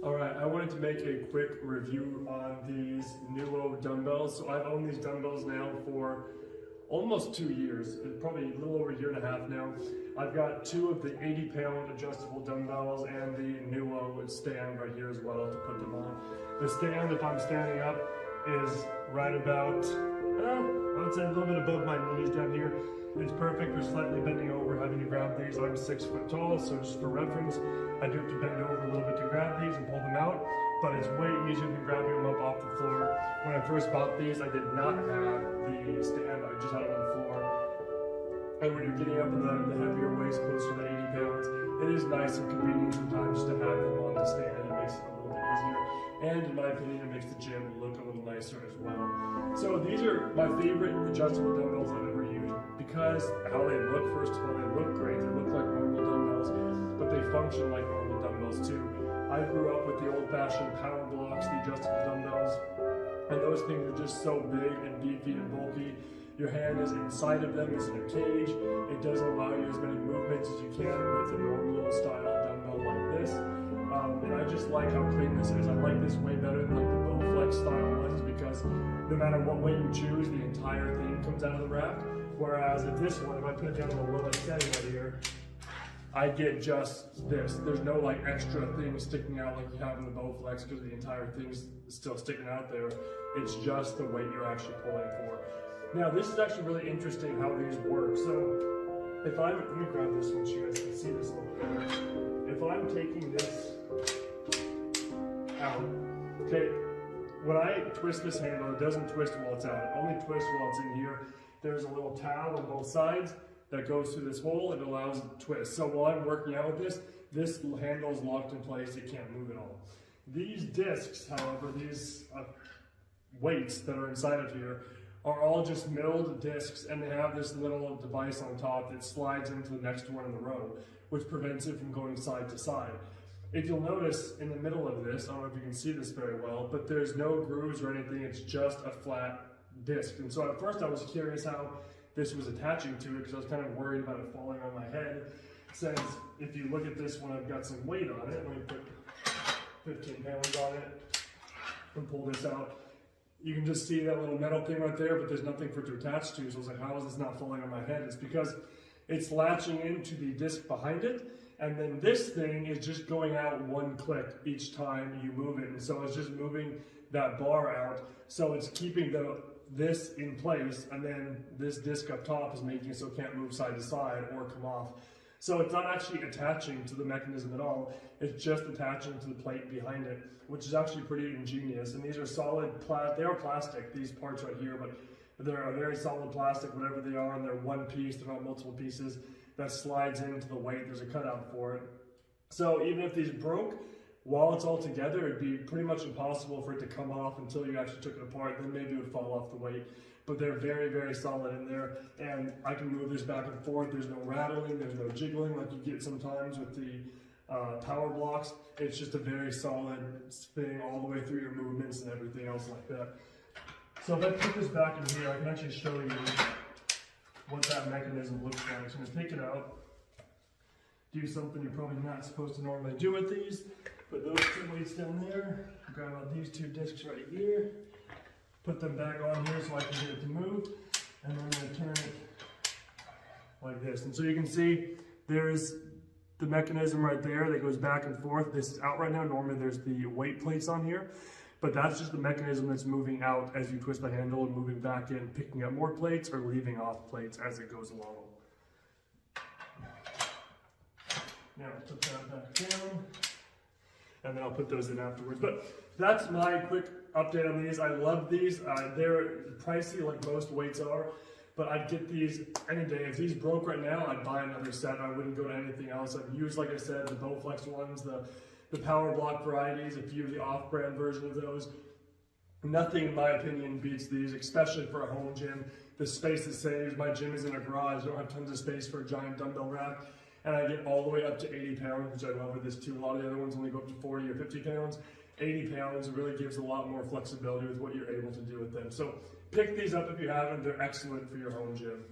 Alright, I wanted to make a quick review on these NUOBELL dumbbells. So I've owned these dumbbells now for almost 2 years, probably a little over a year and a half now. I've got two of the 80-pound adjustable dumbbells and the NUO stand right here as well to put them on. The stand, if I'm standing up, is right about, I would say a little bit above my knees down here. It's perfect for slightly bending over, having to grab these. I'm 6 foot tall, so just for reference, I do have to bend over a little bit to grab these and pull them out, but it's way easier than grabbing them up off the floor. When I first bought these, I did not have the stand, I just had it on the floor. And when you're getting up in the heavier weights, closer to 80 pounds, it is nice and convenient sometimes to have them on the stand. It makes it a little bit easier. And in my opinion, it makes the gym look a little nicer as well. So these are my favorite adjustable dumbbells I've ever used because how they look, first of all, they look great. They look like normal dumbbells, but they function like normal dumbbells too. I grew up with the old-fashioned power blocks, the adjustable dumbbells, and those things are just so big and beefy and bulky. Your hand is inside of them, it's in a cage. It doesn't allow you as many movements as you can with a normal style dumbbell like this. And I just like how clean this is. I like this way better than like the Bowflex style ones because no matter what way you choose, the entire thing comes out of the rack. Whereas at this one, if I put it down in the lowest setting right here, I get just this. There's no like extra thing sticking out like you have in the Bowflex because the entire thing's still sticking out there. It's just the weight you're actually pulling for. Now this is actually really interesting how these work. So if let me grab this one so you guys can see this a little better. If I'm taking this out, okay, when I twist this handle, it doesn't twist while it's out. It only twists while it's in here. There's a little towel on both sides that goes through this hole and allows it to twist. So while I'm working out with this handle is locked in place. It can't move at all. These discs, however, these weights that are inside of here are all just milled discs, and they have this little device on top that slides into the next one in the row, which prevents it from going side to side. If you'll notice in the middle of this, I don't know if you can see this very well, but there's no grooves or anything, it's just a flat disc. And so at first I was curious how this was attaching to it because I was kind of worried about it falling on my head. Since if you look at this one, I've got some weight on it. Let me put 15 pounds on it and pull this out. You can just see that little metal thing right there, but there's nothing for it to attach to. So I was like, how is this not falling on my head? It's because it's latching into the disc behind it. And then this thing is just going out one click each time you move it. And so it's just moving that bar out. So it's keeping this in place, and then this disc up top is making it so it can't move side to side or come off. So it's not actually attaching to the mechanism at all. It's just attaching to the plate behind it, which is actually pretty ingenious. And these are solid, they are plastic, these parts right here, but they're a very solid plastic, whatever they are, and they're one piece, they're not multiple pieces, that slides into the weight. There's a cutout for it. So even if these broke, while it's all together, it'd be pretty much impossible for it to come off until you actually took it apart. Then maybe it would fall off the weight. But they're very, very solid in there. And I can move this back and forth. There's no rattling, there's no jiggling like you get sometimes with the power blocks. It's just a very solid thing all the way through your movements and everything else like that. So if I put this back in here, I can actually show you what that mechanism looks like. So I'm gonna take it out, do something you're probably not supposed to normally do with these. Put those two weights down there, grab out these two discs right here, put them back on here so I can get it to move, and then I'm going to turn it like this. And so you can see there's the mechanism right there that goes back and forth. This is out right now. Normally there's the weight plates on here, but that's just the mechanism that's moving out as you twist the handle and moving back in, picking up more plates or leaving off plates as it goes along. Now put that back down, and then I'll put those in afterwards. But that's my quick update on these. I love these. They're pricey like most weights are, but I'd get these any day. If these broke right now, I'd buy another set. I wouldn't go to anything else. I've used, like I said, the Bowflex ones, the power block varieties, a few of the off-brand version of those. Nothing, in my opinion, beats these, especially for a home gym. The space it saves. My gym is in a garage. I don't have tons of space for a giant dumbbell rack. And I get all the way up to 80 pounds, which I love with this too. A lot of the other ones only go up to 40 or 50 pounds. 80 pounds really gives a lot more flexibility with what you're able to do with them. So pick these up if you haven't. They're excellent for your home gym.